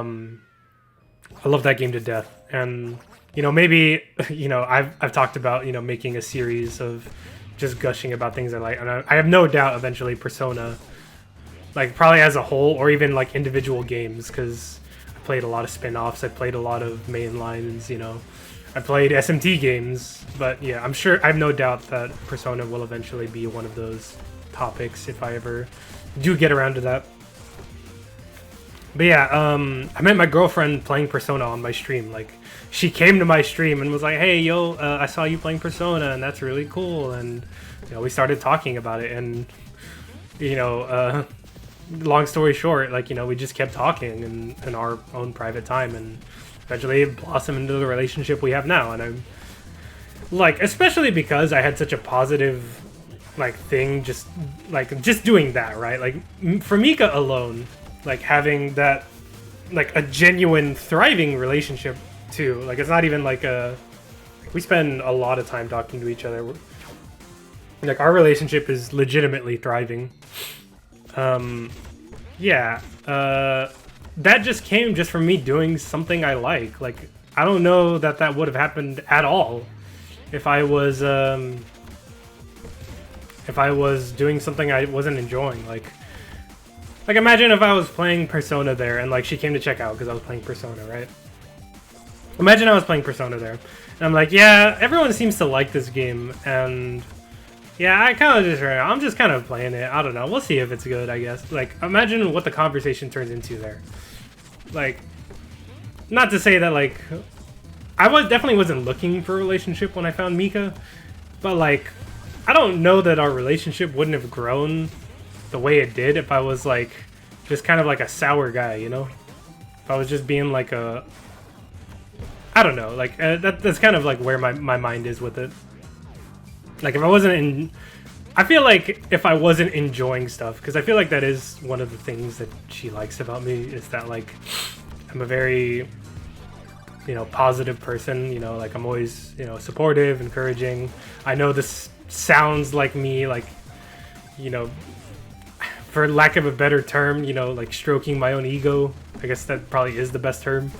love that game to death, and you know, maybe, you know, I've talked about, you know, making a series of just gushing about things I like, and I have no doubt eventually Persona, like probably as a whole or even like individual games, because I played a lot of spin-offs, I played a lot of main lines, you know, I played SMT games, but yeah, I'm sure, I have no doubt that Persona will eventually be one of those topics if I ever do get around to that. But yeah, I met my girlfriend playing Persona on my stream. Like, she came to my stream and was like, "Hey, yo, I saw you playing Persona, and that's really cool." And you know, we started talking about it, and you know, long story short, like, you know, we just kept talking in our own private time, and eventually it blossomed into the relationship we have now. And I'm like, especially because I had such a positive like thing, just doing that, right? Like, for Mika alone, like having that, like a genuine thriving relationship too. Like, it's not even like we spend a lot of time talking to each other. Like, our relationship is legitimately thriving. Yeah, that just came just from me doing something I like. Like, I don't know that would have happened at all if I was doing something I wasn't enjoying. Like, imagine if I was playing Persona there and like she came to check out because I was playing Persona, right? Imagine I was playing Persona there and I'm like, yeah, everyone seems to like this game, and yeah, I'm just kind of playing it. I don't know. We'll see if it's good, I guess. Like, imagine what the conversation turns into there. Like, not to say that like definitely wasn't looking for a relationship when I found Mika, but like, I don't know that our relationship wouldn't have grown the way it did if I was like just kind of like a sour guy, you know? If I was just being like a, I don't know, like that's kind of like where my mind is with it. Like, if I wasn't I feel like if I wasn't enjoying stuff, because I feel like that is one of the things that she likes about me, is that like I'm a very, you know, positive person, you know, like I'm always, you know, supportive, encouraging. I know this sounds like me, like, you know, for lack of a better term, you know, like stroking my own ego. I guess that probably is the best term.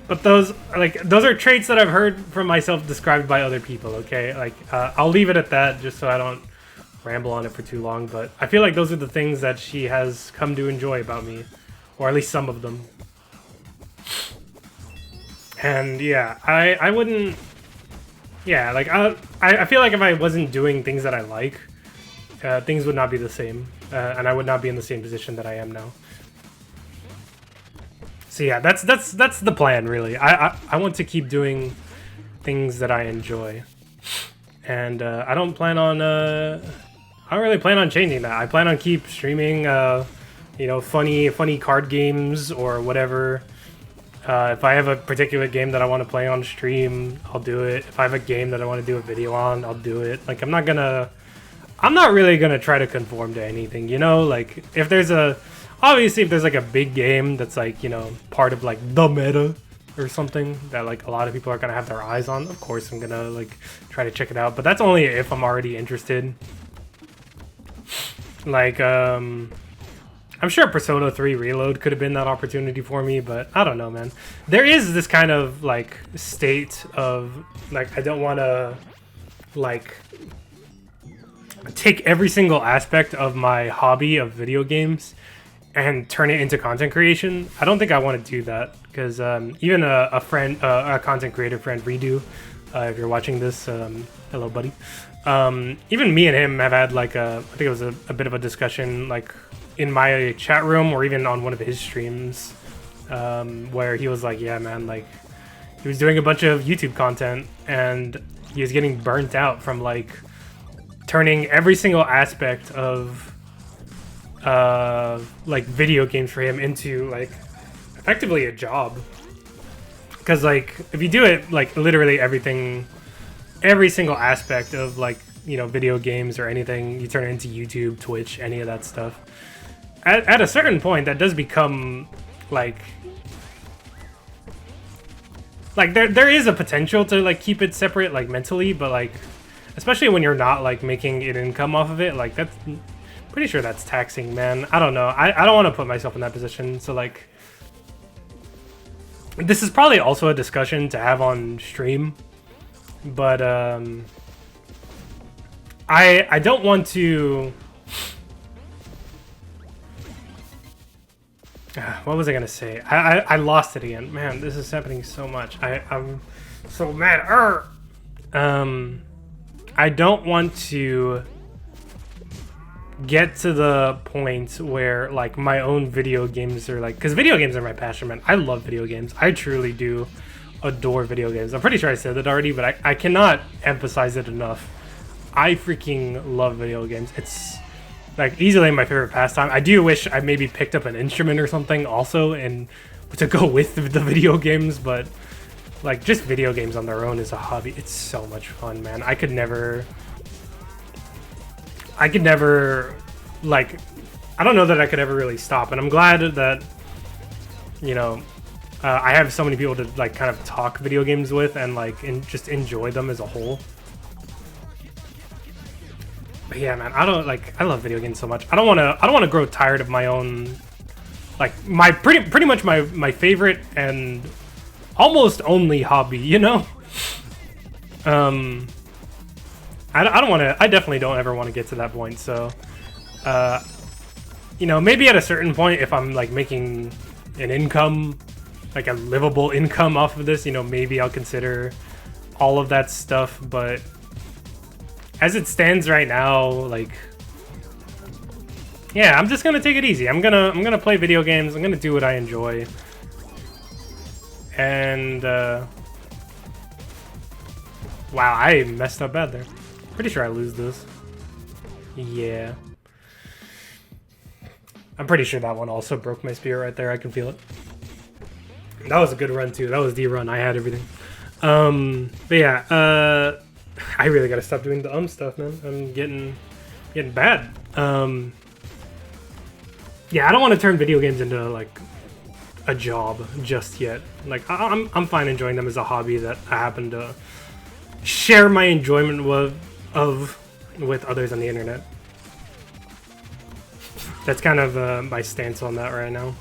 But those are traits that I've heard from myself described by other people, okay? Like, I'll leave it at that just so I don't ramble on it for too long, but I feel like those are the things that she has come to enjoy about me, or at least some of them. And yeah, I wouldn't, yeah, like, I feel like if I wasn't doing things that I like, things would not be the same, and I would not be in the same position that I am now. So yeah, that's the plan, really. I want to keep doing things that I enjoy, and I don't really plan on changing that. I plan on keep streaming, you know, funny card games or whatever. If I have a particular game that I want to play on stream, I'll do it. If I have a game that I want to do a video on, I'll do it. Like, I'm not really gonna try to conform to anything, you know? Like, obviously if there's like a big game that's like, you know, part of like the meta or something that like a lot of people are gonna have their eyes on, of course I'm gonna like try to check it out, but that's only if I'm already interested. Like, I'm sure Persona 3 Reload could have been that opportunity for me, but I don't know, man. There is this kind of like state of like, I don't want to like take every single aspect of my hobby of video games and turn it into content creation. I don't think I want to do that, because even a friend, a content creator friend, Redo, if you're watching this, hello, buddy. Even me and him have had like I think it was a bit of a discussion, like in my chat room or even on one of his streams, where he was like, yeah, man, like he was doing a bunch of YouTube content and he was getting burnt out from like turning every single aspect of like video games for him into like effectively a job. Because like if you do it like literally everything, every single aspect of like, you know, video games or anything, you turn it into YouTube, Twitch, any of that stuff. At a certain point, that does become like there is a potential to like keep it separate like mentally, but like especially when you're not like making an income off of it, like that's pretty sure that's taxing, man. I don't know. I don't want to put myself in that position, so like this is probably also a discussion to have on stream, but I don't want to. What was I gonna say? I lost it again. Man, this is happening so much. I'm so mad. I don't want to get to the point where like my own video games are like, because video games are my passion, man. I love video games. I truly do adore video games. I'm pretty sure I said that already, but I cannot emphasize it enough. I freaking love video games. It's like easily my favorite pastime. I do wish I maybe picked up an instrument or something also and to go with the video games, but like just video games on their own is a hobby. It's so much fun, man. I could never like, I don't know that I could ever really stop, and I'm glad that, you know, I have so many people to like kind of talk video games with and like just enjoy them as a whole. But yeah, man, I love video games so much. I don't want to grow tired of my own, like my pretty much my favorite and almost only hobby, you know. I don't want to. I definitely don't ever want to get to that point. So, you know, maybe at a certain point, if I'm like making an income, like a livable income off of this, you know, maybe I'll consider all of that stuff. But as it stands right now, like, yeah, I'm just gonna take it easy. I'm gonna play video games. I'm gonna do what I enjoy. And wow, I messed up bad there. Pretty sure I lose this. Yeah. I'm pretty sure that one also broke my spirit right there. I can feel it. That was a good run too. That was the run. I had everything. But yeah, I really gotta stop doing the stuff, man. I'm getting bad. Yeah, I don't want to turn video games into like a job just yet. Like I'm fine enjoying them as a hobby that I happen to share my enjoyment with others on the internet. That's kind of my stance on that right now.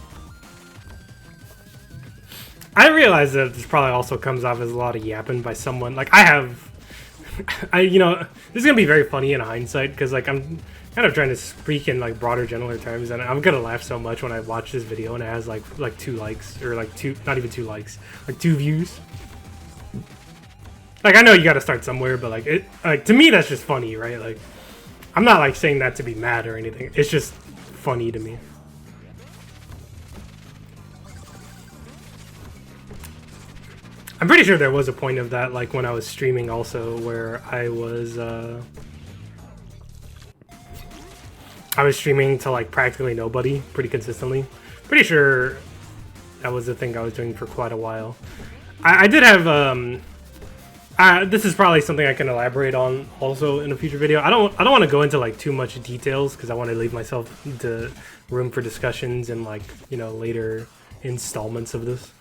I realize that this probably also comes off as a lot of yapping by someone. Like you know, this is gonna be very funny in hindsight because like I'm kind of trying to speak in like broader, gentler terms, and I'm gonna laugh so much when I watch this video and it has like 2 likes or like 2, not even 2 likes, like 2 views. Like I know you got to start somewhere, but like to me that's just funny, right? Like I'm not like saying that to be mad or anything. It's just funny to me. I'm pretty sure there was a point of that, like when I was streaming also, where I was streaming to like practically nobody pretty consistently. Pretty sure that was the thing I was doing for quite a while. I did have this is probably something I can elaborate on also in a future video. I don't want to go into like too much details because I want to leave myself the room for discussions and like, you know, later installments of this.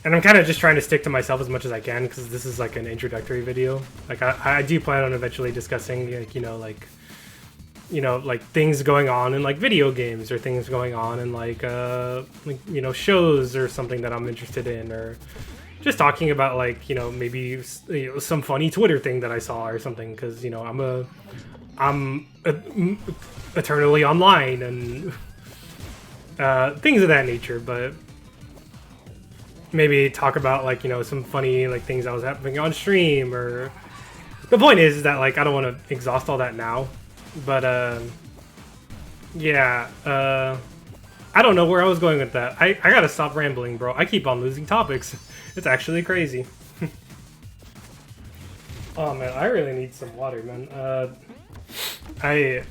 And I'm kind of just trying to stick to myself as much as I can because this is like an introductory video. Like I do plan on eventually discussing like, you know, like things going on in like video games or things going on in like you know, shows or something that I'm interested in, or just talking about like, you know, maybe, you know, some funny Twitter thing that I saw or something, because, you know, I'm eternally online and things of that nature. But maybe talk about like, you know, some funny like things that was happening on stream, or the point is that like I don't want to exhaust all that now, but yeah, I don't know where I was going with that. I gotta stop rambling, bro. I keep on losing topics. It's actually crazy. Oh man, I really need some water, man. I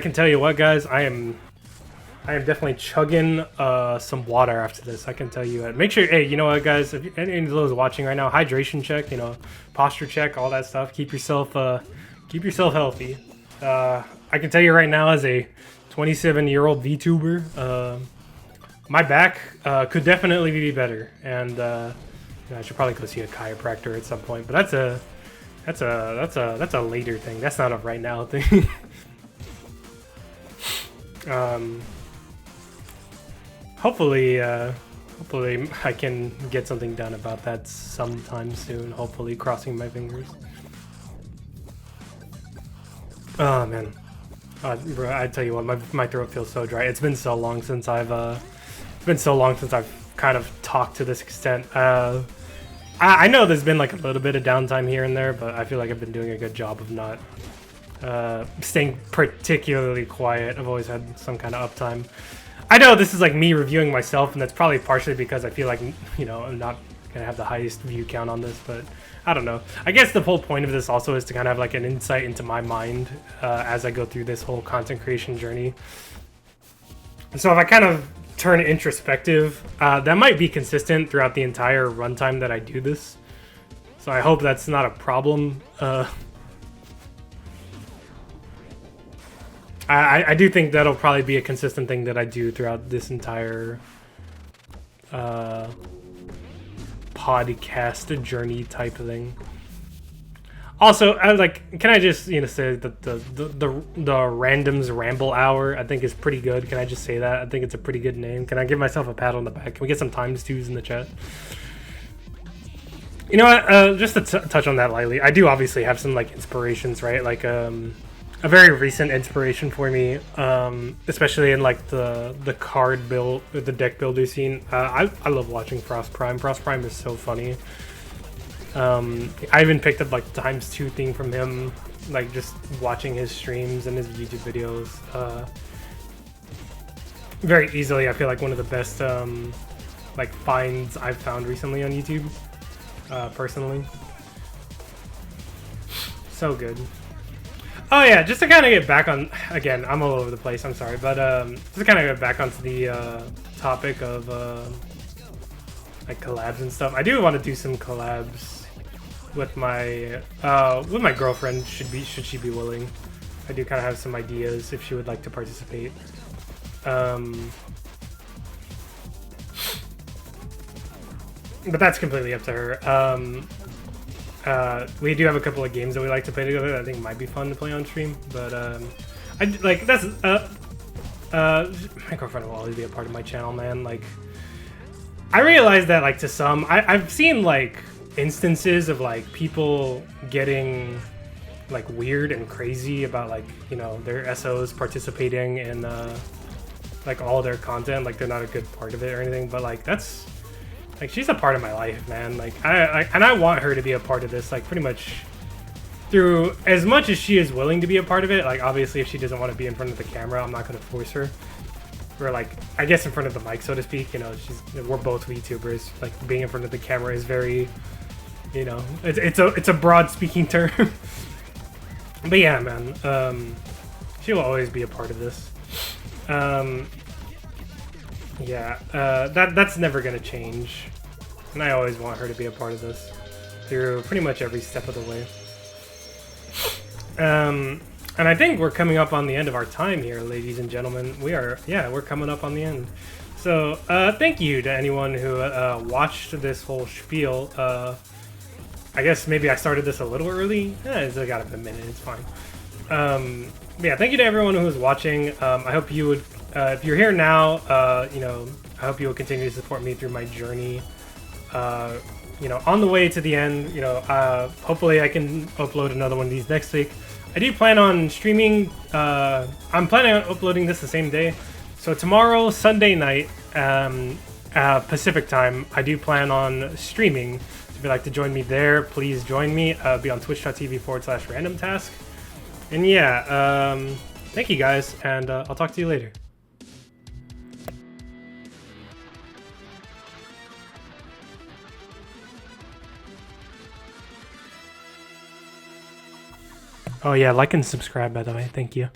can tell you what, guys. I am definitely chugging some water after this. I can tell you. Make sure, hey, you know what, guys? If any of those watching right now, hydration check, you know, posture check, all that stuff. Keep yourself healthy. I can tell you right now, as a 27-year-old VTuber, my back could definitely be better, and I should probably go see a chiropractor at some point. But that's a later thing. That's not a right now thing. Hopefully I can get something done about that sometime soon. Hopefully, crossing my fingers. Oh man, bro, I tell you what, my throat feels so dry. It's been so long since I've kind of talked to this extent. I know there's been like a little bit of downtime here and there, but I feel like I've been doing a good job of not staying particularly quiet. I've always had some kind of uptime. I know this is like me reviewing myself, and that's probably partially because I feel like, you know, I'm not gonna have the highest view count on this, but I don't know. I guess the whole point of this also is to kind of have like an insight into my mind as I go through this whole content creation journey. So if I kind of turn introspective, that might be consistent throughout the entire runtime that I do this. So I hope that's not a problem. I do think that'll probably be a consistent thing that I do throughout this entire podcast journey type thing. Also, I was like, can I just, you know, say that the Randoms Ramble Hour I think is pretty good. Can I just say that? I think it's a pretty good name. Can I give myself a pat on the back? Can we get some times twos in the chat? You know what? Just to touch on that lightly, I do obviously have some like inspirations, right? Like a very recent inspiration for me, especially in like the card build, the deck builder scene. I love watching Frost Prime. Frost Prime is so funny. I even picked up like the ×2 thing from him, like just watching his streams and his YouTube videos. Very easily, I feel like one of the best like finds I've found recently on YouTube, personally. So good. Oh yeah, just to kind of get back on, again, I'm all over the place, I'm sorry, but just to kind of get back onto the topic of like collabs and stuff. I do want to do some collabs with my girlfriend, should she be willing. I do kind of have some ideas if she would like to participate. But that's completely up to her. We do have a couple of games that we like to play together that I think might be fun to play on stream, but I like that's my girlfriend will always be a part of my channel, man. Like, I realize that, like, to some, I've seen like instances of like people getting like weird and crazy about, like, you know, their SOs participating in like all their content, like they're not a good part of it or anything, but like that's like, she's a part of my life, man. Like, I want her to be a part of this, like, pretty much through as much as she is willing to be a part of it. Like, obviously, if she doesn't want to be in front of the camera, I'm not going to force her. Or, like, I guess in front of the mic, so to speak. You know, we're both VTubers. Like, being in front of the camera is very, you know, it's a broad speaking term. But yeah, man, she will always be a part of this. Yeah, that's never gonna change, and I always want her to be a part of this through pretty much every step of the way. And I think we're coming up on the end of our time here, ladies and gentlemen. We're coming up on the end. So thank you to anyone who watched this whole spiel. I guess maybe I started this a little early. It's got a minute, it's fine. But yeah, thank you to everyone who was watching. I hope you would, if you're here now, you know, I hope you will continue to support me through my journey. You know, on the way to the end. You know, hopefully I can upload another one of these next week. I do plan on streaming. I'm planning on uploading this the same day. So tomorrow, Sunday night, Pacific time, I do plan on streaming. So if you'd like to join me there, please join me. Be on twitch.tv/RandomTask. And yeah, thank you guys, and I'll talk to you later. Oh yeah, like and subscribe, by the way. Thank you.